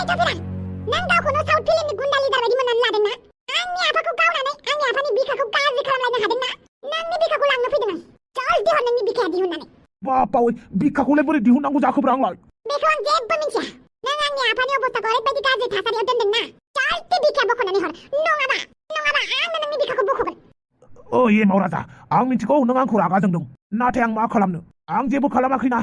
थफेरा नों गावखौनो साउथ फिल्मनि गुन्दा लिडार बायदि मोननानै लादोंना आंनि आफाखौ गावनानै आंनि आफानि बिखाखौ गाज्रि खालामलायनो हादोंना नोंनि बिखाखौ लांनो फैदों आं जल्दि हर नोंनि बिखाया दिहुननानै बापा ओइ बिखाखौलाय बोरै दिहुननांगौ जाखोब्रा आंलाय बेखौ आं जेबो मिथिया नों आंनि आफानि अबस्थाखौ ओरैबायदि गाज्रि थासारियाव दोनदोंना जल्दि बिखाया बख'नानै हर नङाबा आंनो नोंनि बिखाखौ बख'गोन ओइ एमाव राजा आं मिथिगौ नों आंखौ रागा जोंदों नाथाय आं मा खालामनो आं जेबो खालामाखैना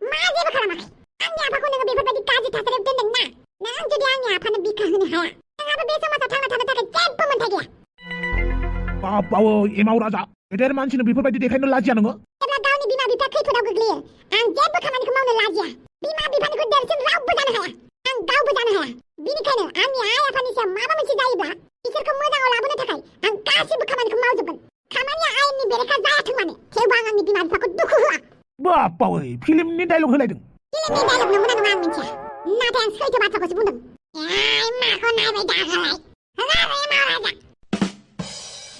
मा जेबो खालामाखै आंनि आफाखौ नोङो बेफोरबायदि गाज्रि थासारियाव दोनदोंना नों जुदि आंनि आफानो बिखा होनो हाया नोंहाबो बे समाजाव थांना थानो थाखाय जेबो मोन्थाय गैया बापा ओइ एमाव राजा गेदेर मानसिनो बेफोरबायदि देखायनो लाजिया नोङो जेब्ला गावनि बिमा बिफा खैफोदाव गोग्लैयो आं जेबो खामानिखौ मावनो लाजिया बिमा बिफानिख्रुइ देरसिन रावबो जानो हाया आं गावबो जानो हाया बिनिखायनो आंनि आइ आफानि सायाव माबा मोनसे जायोब्ला बिसोरखौ मोजाङाव लाबोनो थाखाय आं गासिबो खामानिखौ मावजोबगोन खामानिया आयेननि बेरेखा जायाथों मानो थेवबो आं आंनि बिमा बिफाखौ दुखु होआ बापा ओइ फिल्मनि डायलग होलायदों फिल्मनि डायलग नंगौना नङा आं मिथिया नाथाय आं सैथो बाथ्राखौसो बुंदों माखौ नायबाय दाखालाय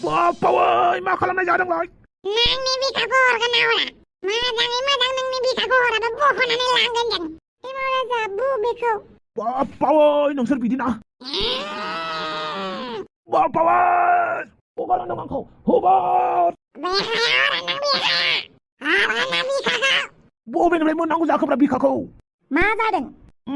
बापा ओइ मा खालामनाय जादोंलाय नोंनि बिखाखौ हरगोन ना हरा मोजाङै मोजां नोंनि बिखाखौ हराबा बख'नानै लांगोन जों एमाव राजा बु बेखौ बापा ओइ नोंसोर बिदिना बापा ओइ हगार नों आंखौ हगार बबेनिफ्राय मोननांगौ जाखोब्रा बिखाखौ मा जादों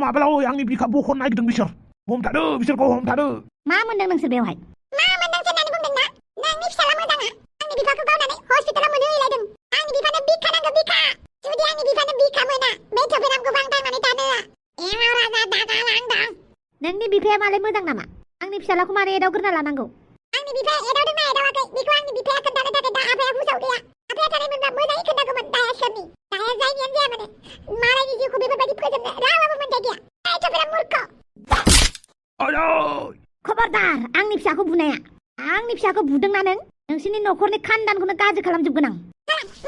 माब्ला ओइ आंनि बिखा बख'नो नागिरदों बिसोर हमथादो बिसोरखौ हमथादो मा मोनदों नोंसोर बेवहाय मा मोनदों होननानै बुंदोंना नोंनि फिसाला मोजाङा आंनि बिफाखौ गावनानै हस्पिटालाव मोनहैलायदों आंनि बिफानो बिखा नांगौ बिखा जुदि आंनि बिफानो बिखा मोना बे थफेरामखौ बांथांनानै थानो एमाव राजा दागा लांदों नोंनि बिफाया मालाय मोजां नामा आंनि फिसालाखौ मारै एदावग्रोना लानांगौ आंनि बिफाया एदावदोंना एदावाखै बेखौ आंनि बिफाया खोन्थानो थाखाय दा आफाया हुसाव गैया आफाया थानायमोनबा मोजाङै खोन्थागौमोन दाया सोरनि दाया जायनियानो जाया मानो मालायनि जिउखौ बेफोरबायदि फोजोबनो रावाबो मोन्थाय गैया ओइ थफेरा मूर्ख खबरदार आंनि फिसाखौ बुनाया आंनि फिसाखौ बुदोंना नों नोंसोरनि न'खरनि खानदानखौनो गाज्रि खालामजोबगोन आं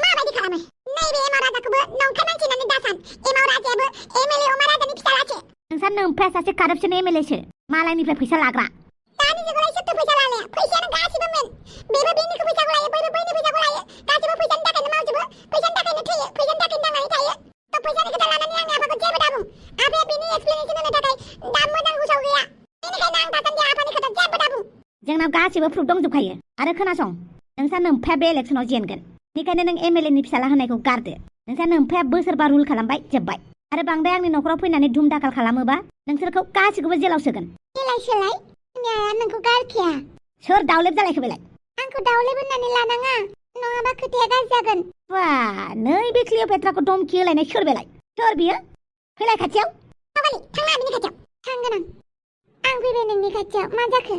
माबायदि खालामो नैबे एमाव राजाखौबो नंखाय मानसि होननानै दासान एमाव राजायाबो एमएलए अमा राजानि फिसालासो नोंसा नोमफाया सासे कारापसन एमएलएसो मालायनिफ्राय फैसा लाग्रा दानि जुगावलाय सोरथो फैसा लालाया फैसायानो गासिबो मेन बेबो बेनिखौ फैसाखौ लायो बैबो बैनि फैसाखौ लायो गासिबो फैसानि थाखायनो मावजोबो फैसानि थाखायनो थैयो फैसानि थाखायनो थांनानै थायो थ' फैसानि खोथा लानानै आंनि आफाखौ जेबो दाबुं आफाया बेनि एक्सप्लेनेसन होनो थाखाय दा मोजां हुसाव गैया बेनिखायनो आं दासान्दि आफानि खोथा जेबो दाबुं जोंनाव गासिबो प्रुफ दंजोबखायो आरो खोनासं नोंसा नोमफाया बे इलेक्सनाव जेनगोन बेनिखायनो नों एमएलएनि फिसाला होनायखौ गारदो नोंसा नोमफाया बोसोरबा रुल खालामबाय जोब्बाय आरो बांद्राय आंनि न'खराव फैनानै धुम दाखाल खालामोबा नोंसोरखौ गासिखौबो जेलाव सोगोन सोलाय आंनिया नोंखौ गारखाया सोर दावलेब जालायखो बेलाय आंखौ दावलेब होननानै लानाङा नङाबा खोथाया गाज्रि जागोन बा नै बे क्लिअपेट्राखौ धमखि होलायनाय सोर बेलाय सोर बियो फैलाय खाथियाव थांना बिनि खाथियाव थांगोन आं फैबाय नोंनि खाथियाव मा जाखो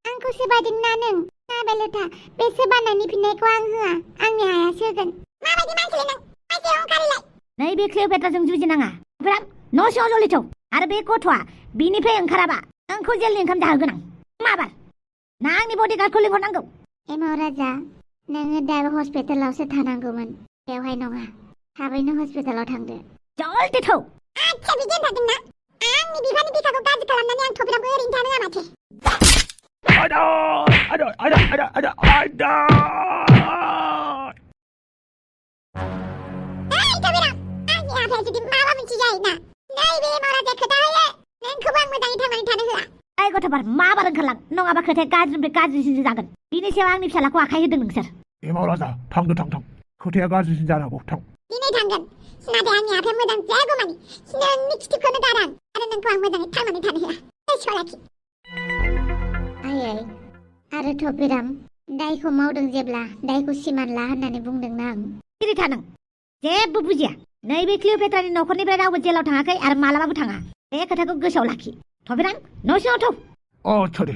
आंखौ सोबादोंना नों नाबायलथा बे सोबानायनि फिननायखौ आं होआ आंनि हायासो होगोन माबायदि मानसिलै नों मानसि अहंकारिलाय नै बे क्लिअपेट्राजों जुजिनाङा ओमफ्राय न' सिङाव जलिथौ आरो बे गथ'आ बिनिफ्राय ओंखाराबा आंखौ जेलनि ओंखाम जाहोगोन आं माबार ना आंनि बडिगार्डखौ लिंहरनांगौ एमाव राजा नोङो दा हस्पिटालावसो थानांगौमोन बेवहाय नङा थाबैनो हस्पिटालाव थांदो जल्दि थौ आच्छा बिदि होनथारदोंना आंनि बिफानि बिखाखौ गाज्रि खालामनानै आं थफेरामखौ ओरैनो थानो होआ माथो आफाया जुदि माबा मोनसे जायोना नैबे एमाव राजाया खोथा होयो नोंखौबो आं मोजाङै थांनानै थानो होआ ओइ गथ'फोर माबार ओंखारलां नङाबा खोथाया गाज्रिनिफ्राय गाज्रिसिनसो जागोन बिनि सायाव आंनि फिसालाखौ आखाय होदों नोंसोर एमाव राजा थांदो थां खोथाया गाज्रिसिन जानो हागौ थां दिनै थांगोन नाथाय आंनि आफाया मोजां जागौमानि नोंनि खिथुखौनो गारा आरो नोंखौ आं मोजाङै थांनानै थानो होआ सलाखि आयै आरो थफेराम दायखौ मावदों जेब्ला दायखौ सिमान ला होननानै बुंदोंना आं सिरि था नों जेबो बुजिया नैबे क्लिअपेट्रानि न'खरनिफ्राय रावबो जेलाव थाङाखै आरो मालाबाबो थाङा बे खोथाखौ गोसोआव लाखि थफेराम न' सिङाव थौ सरि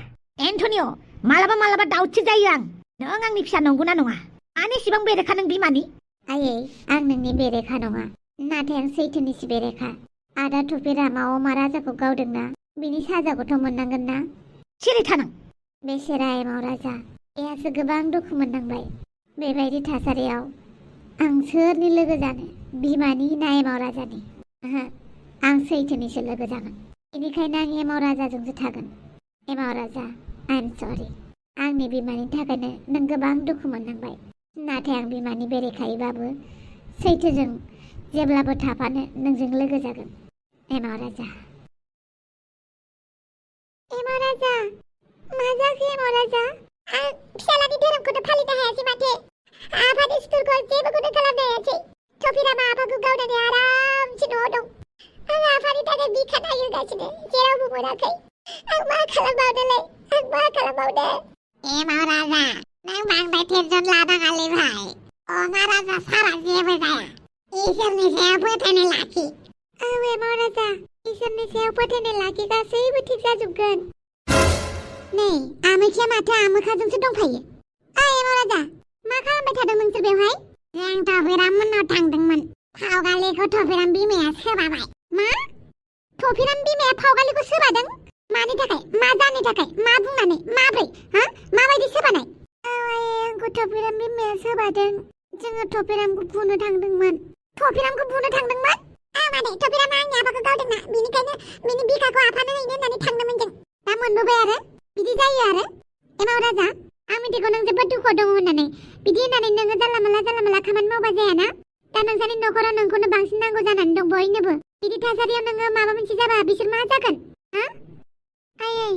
एन्टनिय मालाबा दाउटसो जायो आं नों आंनि फिसा नंगौना नङा मानो इसिबां बेरेखा नों बिमानि आयै आं नोंनि बेरेखा नङा नाथाय आं सैथोनिसो बेरेखा आदा थफेरामा अमा राजाखौ गावदोंना बिनि साजाखौथ' मोननांगोन ना सिरि था नों बेसेरा एमाव राजा एहासो गोबां दुखु मोननांबाय बेबायदि थासारियाव आं सोरनि लोगो जानो बिमानि ना एमाव राजानि आं सैथोनिसो लोगो जागोन बेनिखायनो आं एमाव राजाजोंसो थागोन एमाव राजा आइ एम सरि आंनि बिमानि थाखायनो नों गोबां दुखु मोननांबाय नाथाय आं बिमानि बेरेखायैबाबो सैथोजों जेब्लाबो थाफानो नोंजों लोगो जागोन एमाव राजा मा जाखो एमाव राजा आं फिसालानि धोरोमखौनो फालिनो हायासै माथो आफानि सुथुरखौ जेबोखौनो खालामनो हायासै थफिरामा आफाखौ गावनानै आरामसे न'आव दं आं आफानि थाखाय बिखा नागिरगासिनो जेरावबो मोनाखै आं मा खालामबावनोलाय एमाव राजा नों बांद्राय टेनसन लानाङालै भाइ अमा राजा सारा जेबो जाया इसोरनि सायाव फोथायनाय लाखि औ एमाव राजा इसोरनि सायाव फोथायनाय लाखि गासैबो थिग जाजोबगोन नै आमोखिया माथो आमोखाजोंसो दंफायो एमाव राजा मा खालामबाय थादों नोंसोर बेवहाय जों थफिराम मोननाव थांदोंमोन फावगालिखौ थफिराम बिमाया सोबाबाय मा थफिराम बिमाया फावगालिखौ सोबादों मानि थाखाय मा जानो थाखाय मा बुंनानै माब्रै माबायदि सोबानाय आंखौ थफिराम बिमाया सोबादों जोङो थफिरामखौ बुनो थांदोंमोन माने थफिरामा आंनि आफाखौ गावदोंना बेनिखायनो बिनि बिखाखौ आफानो हैनो होननानै थांदोंमोन जों दा मोनबोबाय आरो बिदि जायो आरो एमाव राजा आं मिथिगौ नों जोबोद दुखुआव दङ होननानै बिदि होननानै नोङो जानला मानला खामानि मावबा जायाना दा नोंसानि न'खराव नोंखौनो बांसिन नांगौ जानानै दं बयनोबो बिदि थासारियाव नोङो माबा मोनसे जाबा बिसोर मा जागोन आयै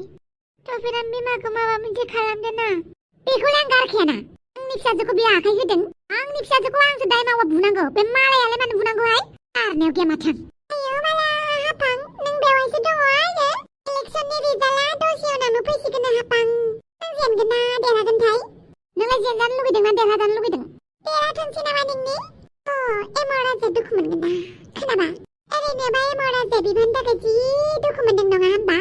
थफिराम बिमाखौ माबा मोनसे खालामदो ना बेखौलाय आं गारखायाना आंनि फिसाजोखौ बियो आखाइ होदों आंनि फिसाजोखौ आंसो दाय मावा बुनांगौ बे मालायालाय मानो बुनांगौहाय आरनायाव गेमाथां आयो माला हापां नों बेवहायसो दङ आरो इलेक्सननि रिजाल्टआ दसे उनावनो फैसिगोन हापां नों जेनगोन ना देरहागोनथाय नोंलाय जेनजानो लुगैदों ना देरहाजानो लुगैदों देरहाथोंसै नामा नोंनि एमाव राजा दुखु मोनगोन ना खोनाबा ओरैनोबा एमाव राजा बिबारनि थाखाय जि दुखु मोनदों नङा होनबा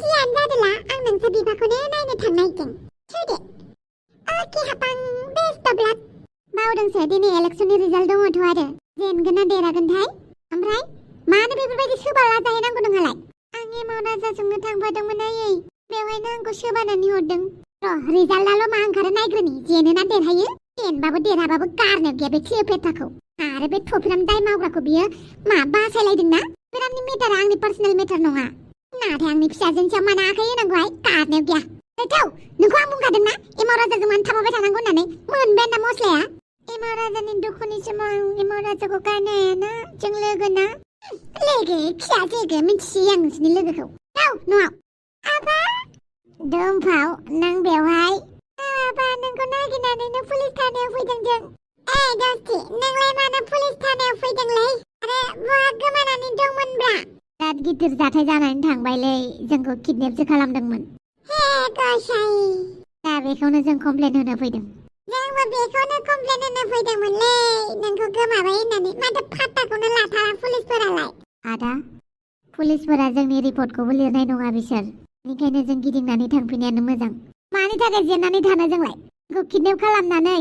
जियानो जादोला आं नोंसोर बिबारखौनो नायनो थांनायदों थुदो अके हापां बेस्ट अफ लाक बावदोंसो दिनै इलेक्सननि रिजाल्ट दङथ' आरो जेनगोन ना देरहागोनथाय ओमफ्राय मानो बेफोरबायदि सोबाला जाहैनांगौ नोंहालाय आं एमाव राजाजोंनो थांफादोंमोन आयै बेवहायनो आंखौ सोबानानै हरदों र' रिजाल्टआल' मा ओंखारो नायग्रोनि जेनो ना देरहायो जेनबाबो देरहाबाबो गारनो गैया बे क्लिअपेट्राखौ आरो बे थफिराम दाय मावग्राखौ बियो मा बासायलायदोंना थफिरामनि मेटारा आंनि पार्सनेल मेटार नङा नाथाय आंनि फिसाजोनि सायाव मानो आखाइ होनांगौहाय गारनायाव गैया थौ नोंखौ आं बुंखादों ना एमाव राजाजों मानो थाबाय थानांगौ होननानै मोनबाय ना मस्लाया एमाव राजानि दुखुनि समाव एमाव राजाखौ गारनो हायाना जों लोगो ना लोगो फिसा मिथिसै आं नोंसिनि लोगोखौ थौ न'आव आबा दोमफाव नों बेवहाय आबा नोंखौ नागिरनानैनो पुलिस थानायाव फैदों जों दस्ति नोंलाय मानो पुलिस थानायाव फैदोंलै आरो बहा गोमानानै दंमोनब्रा बिराद गिदिर जाथाय जानानै थांबायलै जोंखौ किडनेपसो खालामदोंमोन हे गसाई दा बेखौनो जों कमप्लेन होनो फैदों जोंबो बेखौनो कमप्लेन होनो फैदोंमोनलै नोंखौ गोमाबाय होननानै माथो फात्ताखौनो लाथारा पुलिसफोरालाय आदा पुलिसफोरा जोंनि रिपर्टखौबो लिरनाय नङा बिसोर बेनिखायनो जों गिदिंनानै थांफिननायानो मोजां मानि थाखाय जेननानै थानो जोंलाय जोंखौ किडनेप खालामनानै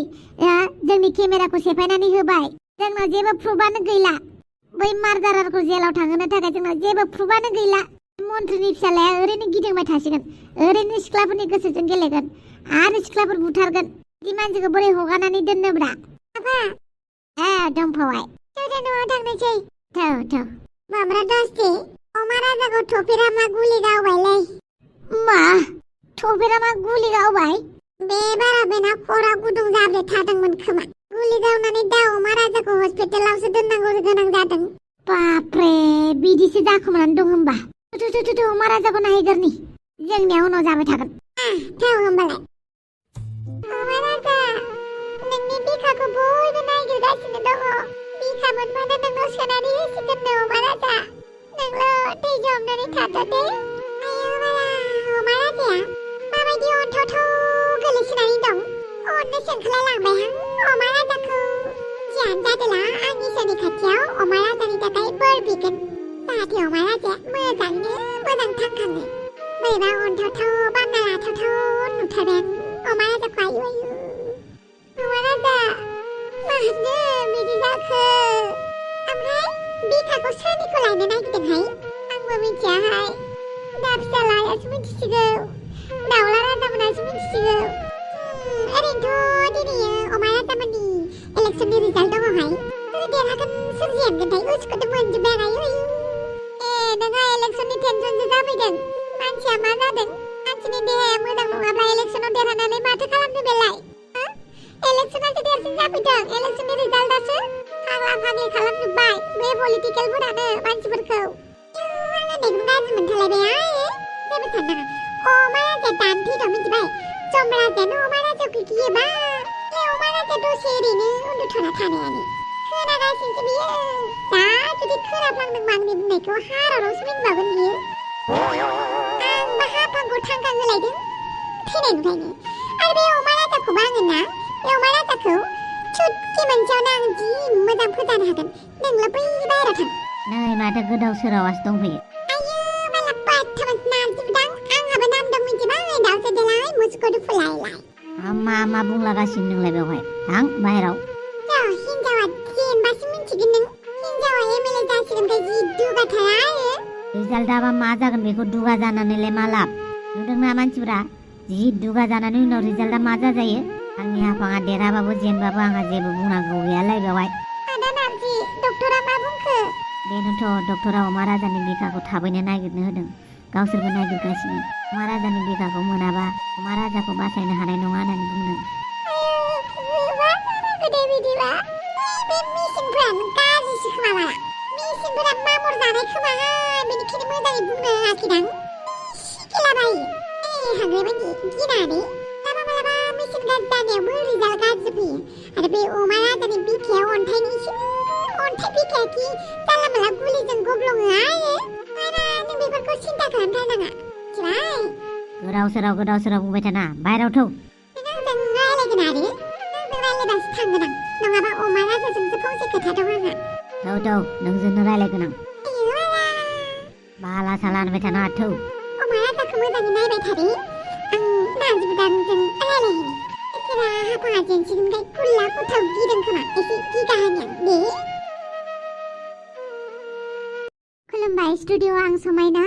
जोंनि केमेराखौ सेफायनानै होबाय जोंनाव जेबो प्रुफआनो गैला बै मार्डारारखौ जेलाव थांहोनो थाखाय जोंनाव जेबो प्रुफआनो गैला मन्त्रिनि फिसालाया ओरैनो गिदिंबाय थासिगोन ओरैनो सिख्लाफोरनि गोसोजों गेलेगोन आरो सिख्लाफोर बुथारगोन बिदि मानसिखौ बोरै हगारनानै दोननोब्रा आफा दंफावहाय न'आव थांनोसै थौ माब्रा दस्ति अमा राजाखौ थफिरामा गुलि गावबायलै मा थफिरामा गुलि गावबाय बे बारा बेना खरा गुदुं जाब्रे थादोंमोन खोमा गुलि गावनानै दा अमा राजाखौ हस्पिटालावसो दोननांगौ गोनां जादों बाप्रे बिदिसो जाखोमानानै दं होनबा थु अमा राजाखौ नायहैगोरनि जोंनिया उनाव जाबाय थागोन थौ होमबालाय अमा राजा नोंनि बिखाखौ बयबो नागिरगासिनो दङ बिखा मोनबानो नोंनाव सोनानै होसिगोननो अमा राजा नोंल' दै जमनानै थाथ' दे अमा राजाया माबायदि अन्थावथाव गोलैसोनानै दं अरनो सोंख्लायलांबायहां अमा राजाखौ जियानो जादोला आं इसोरनि खाथियाव अमा राजानि थाखाय बोर बिगोन जाहाथे अमा राजाया मोजाङैनो मोजां थांखाङो बोरैबा अन्थावथाव बाना लाथावथाव नुथारबाय आं अमा राजाखौ आयु अमा राजा मानो बिदि जाखो ओमफ्राय बिखाखौ सोरनिखौ लायनो नागिरदोंहाय आंबो मिथियाहाय दा फिसालायासो मिथिसिगौ दाउला राजामोनासो मिथिसिगौ ओरैनोथ' दिनैयो अमा राजामोननि इलेक्सननि रिजाल्ट दङहाय सोर देरहागोन सोर जेनगोनथाय गोसोखौथ' मोनजोब्बाय आं नोंहा इलेक्सननि टेनसनसो जाफैदों मानसिया मा जादों मानसिनि देहाया मोजां नङाब्ला इलेक्सनाव देरहानानै माथो खालामनो बेलाय इलेक्सनासो देरसिन जाफैदों इलेक्सननि रिजाल्टआसो फाग्ला फाग्लि खालामजोब्बाय बे पलिटिकेलफोरानो मानसिफोरखौ साननाङा अमा राजा दान्थे द' मिथिबाय जम राजायानो अमा राजाखौ गियोबा बे अमा राजा दसे ओरैनो उन्दुथ'ना थानायानो खोनागासिनोसो बियो दा जुदि खोनाफ्लांदोंबा आंनि बुंनायखौ हारावसो मिन्थिबावगोन बियो आंबा हाफांखौ थांखां होलायदों थैनायनिफ्रायनो आरो बे अमा राजाखौबा आङो ना बे अमा राजाखौ चुटकि मोनसेयावनो आं जि मोजां फोजानो हागोन नोंल' बै बाहेरायाव थां नै माथो गोदाव सोरावासो दंफैयो माला बाथ्राबासो नारजिबोदां आंहाबो नाम दं मिथिबाय दाउसो देलाय मुसुखौ दुफुलायलाय मा बुंलागासिनो नोंलाय बेवहाय थां बाहेराव हिन्जावा जेनबासो मिन्थिगोन नों हिन्जावा एमएलए जासिगोनखाय जि दुगाथार आरो रिजाल्टआबा मा जागोन बेखौ दुगा जानानैलाय मा लाब नुदोंना मानसिफ्रा जि दुगा जानानै उनाव रिजाल्टआ मा जाजायो आंनि हाफाङा देरहाबाबो जेनबाबो आंहा जेबो बुंनांगौ गैयालाय बेवहाय आदा नारजि डक्टरा मा बुंखो बेनोथ' डक्टरा अमा राजानि बिखाखौ थाबैनो नागिरनो होदों गावसोरबो नागिरगासिनो अमा राजानि बिखाखौ मोनाबा अमा राजाखौ बासायनो हानाय नङा होननानै बुंदों मा जानांगौ दे बिदिबा बे मेसिनफ्रानो गाज्रिसो खोमाबा मेसिनफोरा मामर जानाय खोमाहाय बेनिखायनो मोजाङै बुंनो हायाखैदां सिगिलाबायो हाग्राबायदि गिनानै मालाबा मेसिन गाज्रि जानायावबो रिजाल्ट गाज्रि फैयो आरो बे अमा राजानि बिखायाव अन्थाइ बिखाया कि जानला माला गुलिजों गब्लङो आरो बारा नों बेफोरखौ सिन्था खालामथारनाङा मिथिबाय गोदाव सोराव बुंबाय थाना बाहेराव थौ नोंजों रायलायगोन आरो नोंजों रायलायबासो थांगोन आं नङाबा अमा राजाजोंसो फंसे खोथा दं आंहा थौ नोंजोंनो रायलायगोन आं बाला साला होनबाय थाना थौ अमा राजाखौ मोजाङै नायबाय थादो आं नारजिबोदांजों रायलायहैनि इसोरा हाफाङा जेनसिगोनखाय खुल्ला खुथाव गिदों खोमा एसे गिगाहानि आं दे खुलुमबाय स्टुडिअ आं समायना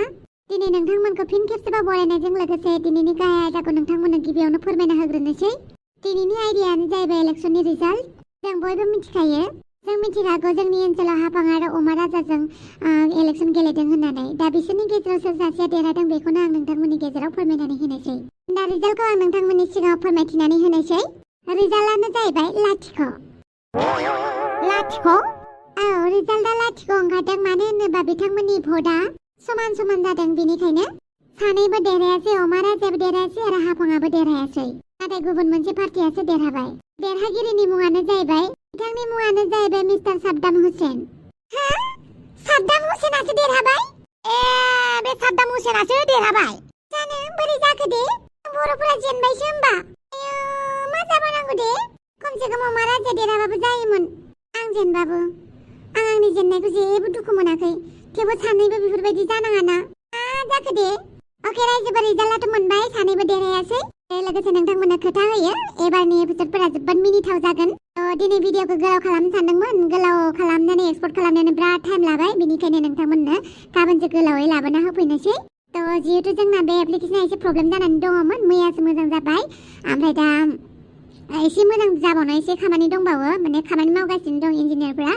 दिनै नोंथांमोनखौ फिन खेबसेबाव बरायनायजों लोगोसे दिनैनि गाहाय आयदाखौ नोंथांमोननो गिबियावनो फोरमायना होग्रोनोसै दिनैनि आयदायानो जाहैबाय इलेक्सननि रिजाल्ट जों बयबो मिथिखायो जों मिथिखागौ जोंनि ओनसोलाव हाफां आरो अमा राजाजों इलेक्सन गेलेदों होननानै दा बिसोरनि गेजेराव सोर सासेया देरहादों बेखौनो आं नोंथांमोननि गेजेराव फोरमायनानै होनोसै दा रिजाल्टखौ आं नोंथांमोननि सिगाङाव फोरमायथिनानै होनोसै रिजाल्टआनो जाहैबाय लाथिख' औ रिजाल्टआ लाथिख' ओंखारदों मानो होनोबा बिथांमोननि भटआ समान जादों बेनिखायनो सानैबो देरहायासै अमा राजायाबो देरहायासै आरो हाफाङाबो देरहायासै नाथाय गुबुन मोनसे पार्टियासो देरहाबाय देरहागिरिनि मुङानो जाहैबाय बिथांनि मुङानो जाहैबाय मिस्टार साद्दाम हुसेन साद्दाम हुसेनासो देरहाबाय बे साद्दाम हुसेनासो देरहाबाय जानो बोरै जाखो दे बर'फोरा जेनबायसो होमबा मा जाबावनांगौ दे खमसे खम अमा राजाया देरहाबाबो जायोमोन आं जेनबाबो आं आंनि जेननायखौ जेबो दुखु मोनाखै थेवबो सानैबो बेफोरबायदि जानाङाना मा जाखो दे अके रायजोबो रिजाल्टआथ' मोनबाय सानैबो देरहायासै लोगोसे नोंथांमोननो खोथा होयो एबारनि एपिसडफोरा जोबोद मिनिथाव जागोन दिनै भिडिअखौ गोलाव खालामनो सानदोंमोन गोलाव खालामनानै एक्सपोर्ट खालामनानै बिराद टाइम लाबाय बेनिखायनो नोंथांमोननो गाबोनसो गोलावै लाबोना होफैनोसै जिहेतु जोंना बे एप्लिकेशना एसे प्रब्लेम जानानै दङमोन मैयासो मोजां जाबाय ओमफ्राय दा एसे मोजां जाबावनो एसे खामानि दंबावो माने खामानि मावगासिनो दं इन्जिनियारफोरा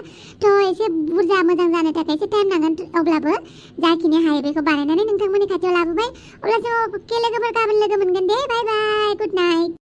एसे बुरजा मोजां जानो थाखाय एसे टाइम नांगोन अब्लाबो जाखिनि हायो बेखौ बानायनानै नोंथांमोननि खाथियाव लाबोबाय अब्ला जों लोगोफोर गाबोन लोगो मोनगोन दे बाय बाय गुड नाइट